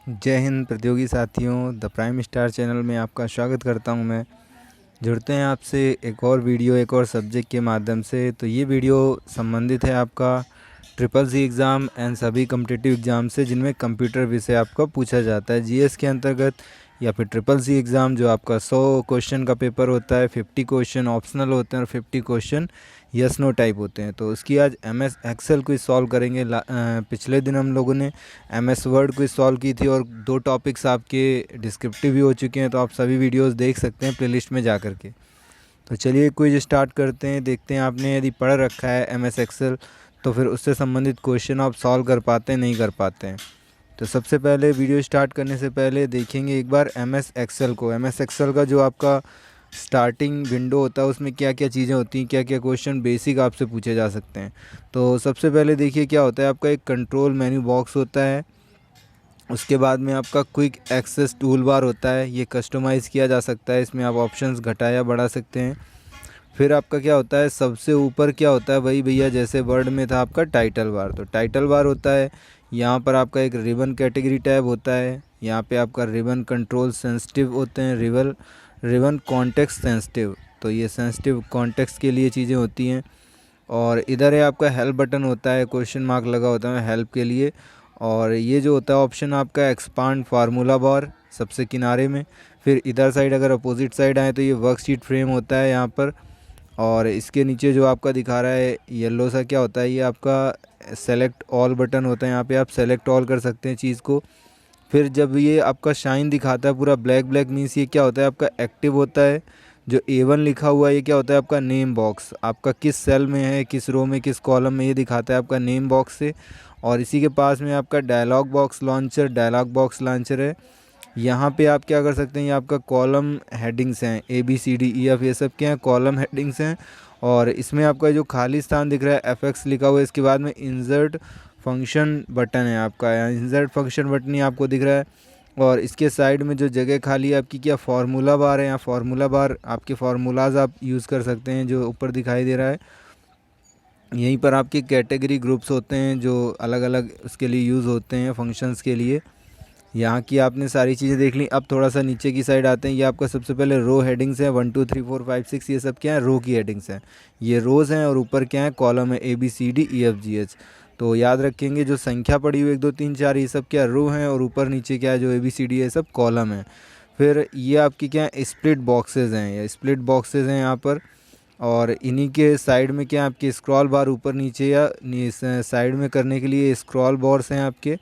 जय हिंद प्रतियोगी साथियों, द प्राइम स्टार चैनल में आपका स्वागत करता हूं। मैं जुड़ते हैं आपसे एक और वीडियो एक और सब्जेक्ट के माध्यम से। तो ये वीडियो संबंधित है आपका ट्रिपल सी एग्ज़ाम एंड सभी कम्पिटिटिव एग्ज़ाम से जिनमें कंप्यूटर विषय आपका पूछा जाता है जीएस के अंतर्गत, या फिर ट्रिपल सी एग्ज़ाम जो आपका 100 क्वेश्चन का पेपर होता है, 50 क्वेश्चन ऑप्शनल होते हैं और 50 क्वेश्चन यस नो टाइप होते हैं। तो उसकी आज एमएस एक्सेल को सॉल्व करेंगे। पिछले दिन हम लोगों ने एमएस वर्ड को सॉल्व की थी और 2 टॉपिक्स आपके डिस्क्रिप्टिव भी हो चुके हैं, तो आप सभी वीडियोस देख सकते हैं प्लेलिस्ट में जा कर के। तो चलिए क्विज स्टार्ट करते हैं, देखते हैं आपने यदि पढ़ रखा है एमएस एक्सेल तो फिर उससे संबंधित क्वेश्चन आप सॉल्व कर पाते हैं नहीं कर पाते हैं। तो सबसे पहले वीडियो स्टार्ट करने से पहले देखेंगे एक बार एमएस एक्सेल को। एमएस एक्सेल का जो आपका स्टार्टिंग विंडो होता है उसमें क्या क्या चीज़ें होती हैं, क्या क्या क्वेश्चन बेसिक आपसे पूछे जा सकते हैं। तो सबसे पहले देखिए क्या होता है, आपका एक कंट्रोल मेन्यू बॉक्स होता है। उसके बाद में आपका क्विक एक्सेस टूल बार होता है, ये कस्टमाइज़ किया जा सकता है, इसमें आप ऑप्शंस घटा या बढ़ा सकते हैं। फिर आपका क्या होता है, सबसे ऊपर क्या होता है वही भैया जैसे वर्ड में था आपका टाइटल बार। तो टाइटल बार होता है, यहाँ पर आपका एक रिबन कैटेगरी टैब होता है, यहाँ पे आपका रिबन कंट्रोल सेंसिटिव होते हैं, रिबन कॉन्टेक्स्ट सेंसिटिव। तो ये सेंसिटिव कॉन्टेक्स्ट के लिए चीज़ें होती हैं। और इधर है आपका हेल्प बटन होता है, क्वेश्चन मार्क लगा होता है हेल्प के लिए। और ये जो होता है ऑप्शन आपका एक्सपांड फार्मूला बार सबसे किनारे में। फिर इधर साइड अगर अपोजिट साइड आए तो ये वर्कशीट फ्रेम होता है यहाँ पर। और इसके नीचे जो आपका दिखा रहा है येलो सा क्या होता है, ये आपका सेलेक्ट ऑल बटन होता है, यहाँ पे आप सेलेक्ट ऑल कर सकते हैं चीज़ को। फिर जब ये आपका शाइन दिखाता है पूरा ब्लैक ब्लैक मीन्स ये क्या होता है आपका एक्टिव होता है। जो A1 लिखा हुआ है ये क्या होता है आपका नेम बॉक्स, आपका किस सेल में है, किस रो में, किस कॉलम में, ये दिखाता है आपका नेम बॉक्स से। और इसी के पास में आपका डायलॉग बॉक्स लॉन्चर है। यहाँ पे आप क्या कर सकते हैं, ये आपका कॉलम हेडिंग्स हैं ABCDEF, ये सब क्या हैं कॉलम हेडिंग्स हैं। और इसमें आपका जो खाली स्थान दिख रहा है FX लिखा हुआ है, इसके बाद में इंसर्ट फंक्शन बटन है आपका, यहाँ इंसर्ट फंक्शन बटन ही आपको दिख रहा है। और इसके साइड में जो जगह खाली है आपकी क्या फार्मूला बार है, यहाँ फार्मूला बार आपके फार्मूलाज आप यूज़ कर सकते हैं जो ऊपर दिखाई दे रहा है। यहीं पर आपके कैटेगरी ग्रुप्स होते हैं जो अलग अलग उसके लिए यूज़ होते हैं फंक्शंस के लिए। यहाँ की आपने सारी चीज़ें देख ली। अब थोड़ा सा नीचे की साइड आते हैं, ये आपका सबसे पहले रो हेडिंग्स हैं 1 2 3 4 5 6, ये सब क्या है रो की हेडिंग्स हैं, ये रोज़ हैं। और ऊपर क्या है कॉलम है ABCDEFGH। तो याद रखेंगे जो संख्या पड़ी हुई 1 2 3 4 ये सब क्या रो हैं, और ऊपर नीचे क्या है जो ABCD है सब कॉलम है। फिर ये आपकी क्या है स्प्लिट बॉक्सेज हैं, या स्प्लिट बॉक्सेज हैं यहाँ पर। और इन्हीं के साइड में क्या है आपके स्क्रॉल बार ऊपर नीचे या साइड में करने के लिए स्क्रॉल बार्स हैं आपके।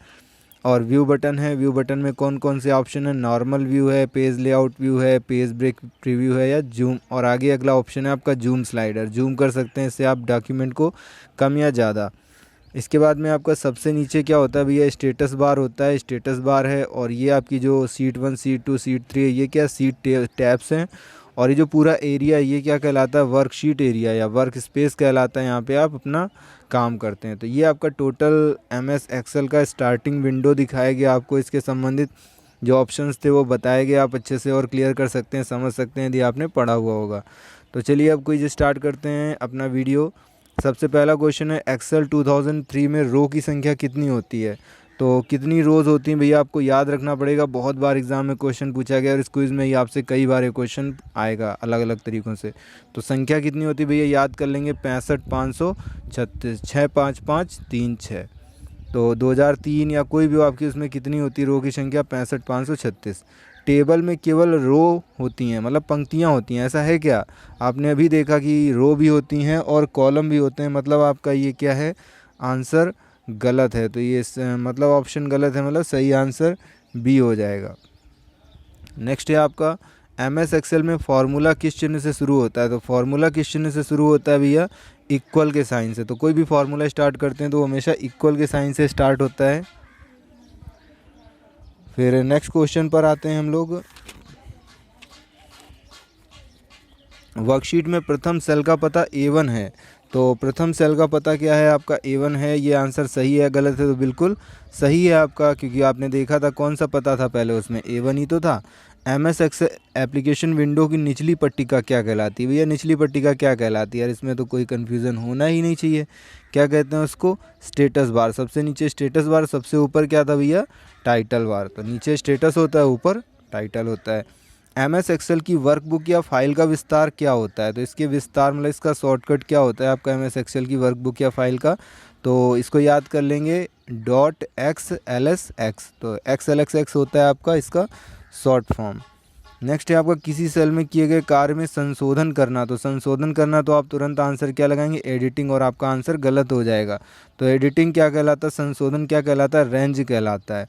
और व्यू बटन है, व्यू बटन में कौन कौन से ऑप्शन है, नॉर्मल व्यू है, पेज लेआउट व्यू है, पेज ब्रेक प्रीव्यू है, या जूम। और आगे अगला ऑप्शन है आपका जूम स्लाइडर, जूम कर सकते हैं इससे आप डॉक्यूमेंट को कम या ज़्यादा। इसके बाद में आपका सबसे नीचे क्या होता है भैया स्टेटस बार होता है, स्टेटस बार है। और ये आपकी जो सीट 1 सीट 2 सीट 3 है, ये क्या सीट टैब्स हैं। और ये जो पूरा एरिया ये क्या कहलाता है वर्कशीट एरिया या वर्क स्पेस कहलाता है, यहाँ पे आप अपना काम करते हैं। तो ये आपका टोटल एमएस एक्सेल का स्टार्टिंग विंडो दिखाया गया आपको, इसके संबंधित जो ऑप्शंस थे वो बताए गए, आप अच्छे से और क्लियर कर सकते हैं, समझ सकते हैं यदि आपने पढ़ा हुआ होगा। तो चलिए अब क्विज स्टार्ट करते हैं अपना वीडियो। सबसे पहला क्वेश्चन है एक्सेल 2003 में रो की संख्या कितनी होती है। तो कितनी रोज़ होती हैं भैया आपको याद रखना पड़ेगा, बहुत बार एग्जाम में क्वेश्चन पूछा गया और इस क्विज़ में ही आपसे कई बार ये क्वेश्चन आएगा अलग अलग तरीक़ों से। तो संख्या कितनी होती है भैया याद कर लेंगे 65 536 6 5 5 3 6। तो 2003 या कोई भी हो आपकी उसमें कितनी होती है रो की संख्या 65 536। टेबल में केवल रो होती हैं मतलब पंक्तियाँ होती हैं, ऐसा है क्या? आपने अभी देखा कि रो भी होती हैं और कॉलम भी होते हैं, मतलब आपका ये क्या है आंसर गलत है। तो ये मतलब ऑप्शन गलत है, मतलब सही आंसर बी हो जाएगा। नेक्स्ट है आपका एमएस एक्सेल में फार्मूला किस चिन्ह से शुरू होता है। तो फार्मूला किस चिन्ह से शुरू होता है भैया इक्वल के साइन से। तो कोई भी फार्मूला स्टार्ट करते हैं तो हमेशा इक्वल के साइन से स्टार्ट होता है। फिर नेक्स्ट क्वेश्चन पर आते हैं हम लोग। वर्कशीट में प्रथम सेल का पता A1 है, तो प्रथम सेल का पता क्या है आपका A1 है। ये आंसर सही है गलत है? तो बिल्कुल सही है आपका, क्योंकि आपने देखा था कौन सा पता था पहले उसमें A1 ही तो था। MS एक्सेल एप्लीकेशन विंडो की निचली पट्टिका क्या कहलाती है? भैया निचली पट्टिका क्या कहलाती है यार, इसमें तो कोई कन्फ्यूज़न होना ही नहीं चाहिए। क्या कहते हैं उसको? Status bar. सबसे नीचे स्टेटस बार, सबसे ऊपर क्या था भैया? Title bar. तो नीचे स्टेटस होता है, ऊपर टाइटल होता है। MS एक्सेल की वर्कबुक या फाइल का विस्तार क्या होता है? तो इसके विस्तार मतलब इसका शॉर्टकट क्या होता है आपका MS एक्सेल की वर्कबुक या फाइल का? तो इसको याद कर लेंगे .xlsx। तो XLSX होता है आपका इसका शॉर्ट फॉर्म। नेक्स्ट है आपका किसी सेल में किए गए कार्य में संशोधन करना। तो संशोधन करना तो आप तुरंत आंसर क्या लगाएंगे? एडिटिंग, और आपका आंसर गलत हो जाएगा। तो एडिटिंग क्या कहलाता है? संशोधन क्या कहलाता है? रेंज कहलाता है।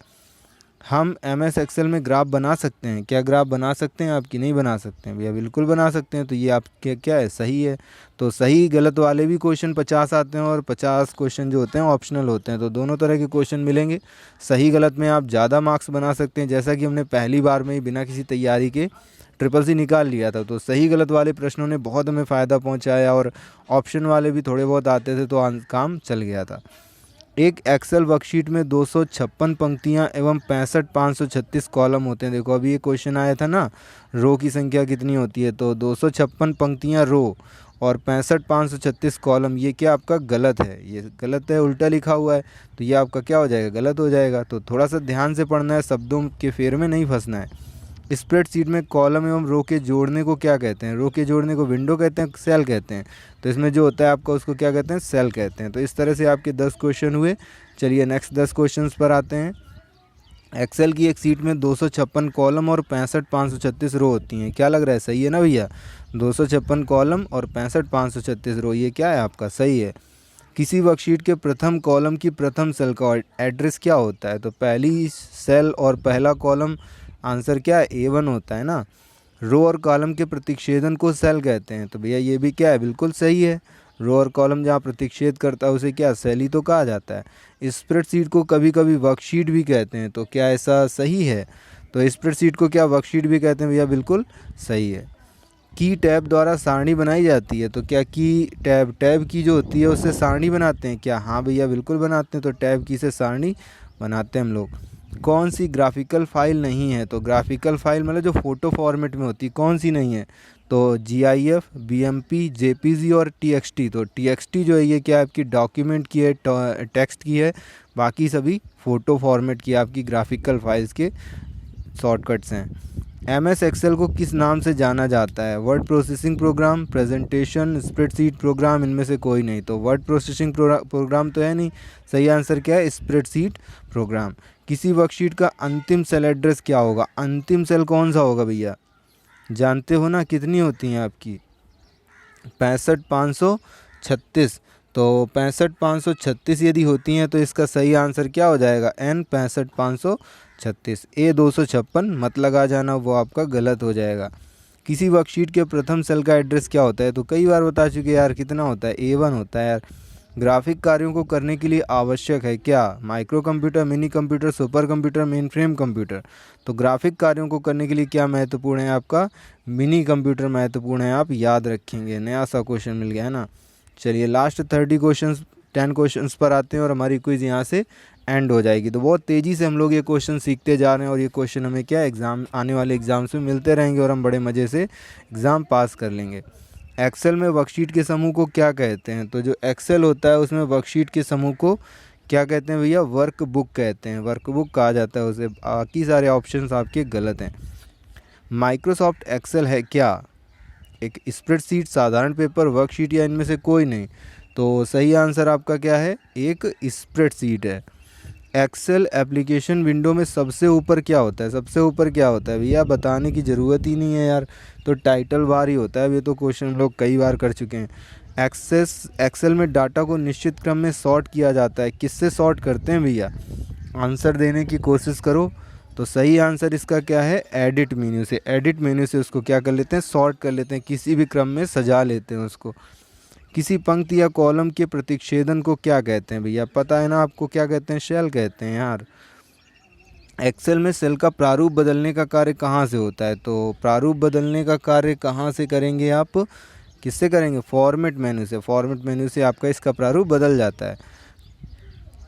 हम MS एक्सेल में ग्राफ बना सकते हैं क्या? ग्राफ बना सकते हैं आपकी? नहीं बना सकते हैं भैया, बिल्कुल बना सकते हैं। तो ये आपके क्या है? सही है। तो सही गलत वाले भी क्वेश्चन 50 आते हैं और 50 क्वेश्चन जो होते हैं ऑप्शनल होते हैं। तो दोनों तरह के क्वेश्चन मिलेंगे। सही गलत में आप ज़्यादा मार्क्स बना सकते हैं, जैसा कि हमने पहली बार में ही बिना किसी तैयारी के CCC निकाल लिया था। तो सही गलत वाले प्रश्नों ने बहुत हमें फ़ायदा पहुँचाया, और ऑप्शन वाले भी थोड़े बहुत आते थे तो काम चल गया था। एक एक्सेल वर्कशीट में 256 पंक्तियां एवं 65,536 कॉलम होते हैं। देखो अभी ये क्वेश्चन आया था ना, रो की संख्या कितनी होती है? तो 256 पंक्तियां रो और 65,536 कॉलम, ये क्या आपका गलत है? ये गलत है, उल्टा लिखा हुआ है। तो ये आपका क्या हो जाएगा? गलत हो जाएगा। तो थोड़ा सा ध्यान से पढ़ना है, शब्दों के फेर में नहीं फंसना है। स्प्रेडशीट में कॉलम एवं रो के जोड़ने को क्या कहते हैं? रो के जोड़ने को विंडो कहते हैं, सेल कहते हैं। तो इसमें जो होता है आपका उसको क्या कहते हैं? सेल कहते हैं। तो इस तरह से आपके 10 क्वेश्चन हुए। चलिए नेक्स्ट 10 क्वेश्चंस पर आते हैं। एक्सेल की एक सीट में 256 कॉलम और 65,536 रो होती हैं। क्या लग रहा है? सही है ना भैया? 256 कॉलम और 65,536 रो, ये क्या है आपका? सही है। किसी वर्कशीट के प्रथम कॉलम की प्रथम सेल का एड्रेस क्या होता है? तो पहली सेल और पहला कॉलम, आंसर क्या है? A1 होता है ना। रो और कॉलम के प्रतिच्छेदन को सेल कहते हैं। तो भैया ये भी क्या है? बिल्कुल सही है। रो और कॉलम जहाँ प्रतिच्छेद करता है उसे क्या? सेल ही तो कहा जाता है। स्प्रेडशीट को कभी कभी वर्कशीट भी कहते हैं। तो क्या ऐसा सही है? तो स्प्रेडशीट को क्या वर्कशीट भी कहते हैं? भैया बिल्कुल सही है। की टैब द्वारा सारणी बनाई जाती है। तो क्या की टैब की जो होती है उससे सारणी बनाते हैं क्या? हाँ भैया बिल्कुल बनाते हैं। तो टैब की से सारणी बनाते हैं हम लोग। कौन सी ग्राफिकल फाइल नहीं है? तो ग्राफिकल फाइल मतलब जो फोटो फॉर्मेट में होती है, कौन सी नहीं है? तो GIF, BMP, JPG और TXT। तो TXT जो है ये क्या आपकी डॉक्यूमेंट की है, टेक्स्ट की है। बाकी सभी फ़ोटो फॉर्मेट की आपकी ग्राफिकल फाइल्स के शॉर्टकट्स हैं। MS एक्सेल को किस नाम से जाना जाता है? Word processing program, presentation, spreadsheet programme, इनमें से कोई नहीं। तो वर्ड प्रोसेसिंग प्रोग्राम तो है नहीं। सही आंसर क्या है? Spreadsheet programme. किसी वर्कशीट का अंतिम सेल एड्रेस क्या होगा? अंतिम सेल कौन सा होगा भैया? जानते हो ना, कितनी होती हैं आपकी? 65,536। तो 65,536 यदि होती हैं तो इसका सही आंसर क्या हो जाएगा? N 65,536। A 256 मत लगा जाना, वो आपका गलत हो जाएगा। किसी वर्कशीट के प्रथम सेल का एड्रेस क्या होता है? तो कई बार बता चुके यार, कितना होता है? A1 होता है यार। ग्राफिक कार्यों को करने के लिए आवश्यक है क्या? Micro computer, mini computer, super computer, main frame computer. तो ग्राफिक कार्यों को करने के लिए क्या महत्वपूर्ण है आपका? मिनी कंप्यूटर महत्वपूर्ण है, आप याद रखेंगे। नया सा क्वेश्चन मिल गया है ना। चलिए लास्ट 10 क्वेश्चंस पर आते हैं और हमारी क्विज़ यहाँ से एंड हो जाएगी। तो बहुत तेज़ी से हम लोग ये क्वेश्चन सीखते जा रहे हैं, और ये क्वेश्चन हमें क्या एग्ज़ाम, आने वाले एग्ज़ाम्स में मिलते रहेंगे, और हम बड़े मज़े से एग्ज़ाम पास कर लेंगे। एक्सेल में वर्कशीट के समूह को क्या कहते हैं? तो जो एक्सेल होता है उसमें वर्कशीट के समूह को क्या कहते हैं भैया? वर्कबुक कहते हैं। वर्कबुक कहा जाता है उसे। बाकी सारे ऑप्शंस आपके गलत हैं। माइक्रोसॉफ्ट एक्सेल है क्या? एक स्प्रेडशीट, साधारण पेपर, वर्कशीट, या इनमें से कोई नहीं। तो सही आंसर आपका क्या है? एक स्प्रेडशीट है। एक्सेल एप्लीकेशन विंडो में सबसे ऊपर क्या होता है? सबसे ऊपर क्या होता है भैया? बताने की ज़रूरत ही नहीं है यार। तो टाइटल बार ही होता है। ये तो क्वेश्चन हम लोग कई बार कर चुके हैं। एक्सेल में डाटा को निश्चित क्रम में सॉर्ट किया जाता है। किससे सॉर्ट करते हैं भैया? आंसर देने की कोशिश करो। तो सही आंसर इसका क्या है? एडिट मेन्यू से। एडिट मेन्यू से उसको क्या कर लेते हैं? सॉर्ट कर लेते हैं, किसी भी क्रम में सजा लेते हैं उसको। किसी पंक्ति या कॉलम के प्रतिच्छेदन को क्या कहते हैं भैया? पता है ना आपको, क्या कहते हैं? सेल कहते हैं यार। एक्सेल में सेल का प्रारूप बदलने का कार्य कहाँ से होता है? तो प्रारूप बदलने का कार्य कहाँ से करेंगे आप? किससे करेंगे? फॉर्मेट मेन्यू से। फॉर्मेट मेन्यू से आपका इसका प्रारूप बदल जाता है।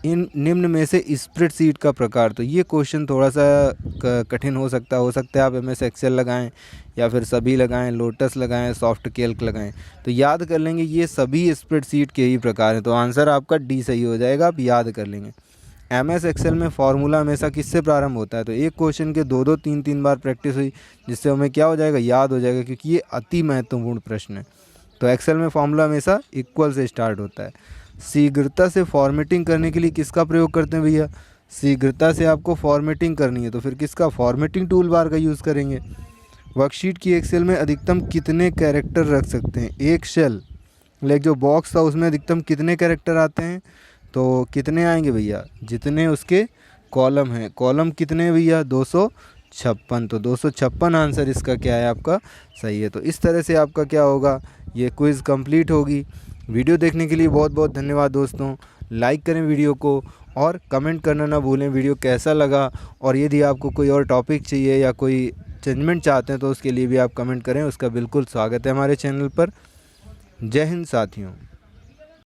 इन निम्न में से स्प्रेडशीट का प्रकार। तो ये क्वेश्चन थोड़ा सा कठिन हो सकता है आप MS एक्सेल लगाएं या फिर सभी लगाएं, लोटस लगाएं, सॉफ्ट कैल्क लगाएं। तो याद कर लेंगे ये सभी स्प्रेडशीट के ही प्रकार हैं। तो आंसर आपका डी सही हो जाएगा, आप याद कर लेंगे। MS एक्सेल में फॉर्मूला हमेशा किससे प्रारंभ होता है? तो एक क्वेश्चन के 2-2 3-3 बार प्रैक्टिस हुई, जिससे हमें क्या हो जाएगा, याद हो जाएगा, क्योंकि ये अति महत्वपूर्ण प्रश्न है। तो एक्सेल में फॉर्मूला हमेशा इक्वल से स्टार्ट होता है। शीघ्रता से फॉर्मेटिंग करने के लिए किसका प्रयोग करते हैं भैया? शीघ्रता से आपको फॉर्मेटिंग करनी है तो फिर किसका? फॉर्मेटिंग टूल बार का यूज़ करेंगे। वर्कशीट की एक्सेल में अधिकतम कितने कैरेक्टर रख सकते हैं? एक सेल लाइक जो बॉक्स था उसमें अधिकतम कितने कैरेक्टर आते हैं? तो कितने आएंगे भैया? जितने उसके कॉलम हैं। कॉलम कितने हैं भैया? 256। तो 256 आंसर इसका क्या है आपका? सही है। तो इस तरह से आपका क्या होगा, ये क्विज़ कंप्लीट होगी। वीडियो देखने के लिए बहुत बहुत धन्यवाद दोस्तों। लाइक करें वीडियो को और कमेंट करना ना भूलें वीडियो कैसा लगा। और यदि आपको कोई और टॉपिक चाहिए या कोई चेंजमेंट चाहते हैं तो उसके लिए भी आप कमेंट करें, उसका बिल्कुल स्वागत है हमारे चैनल पर। जय हिंद साथियों।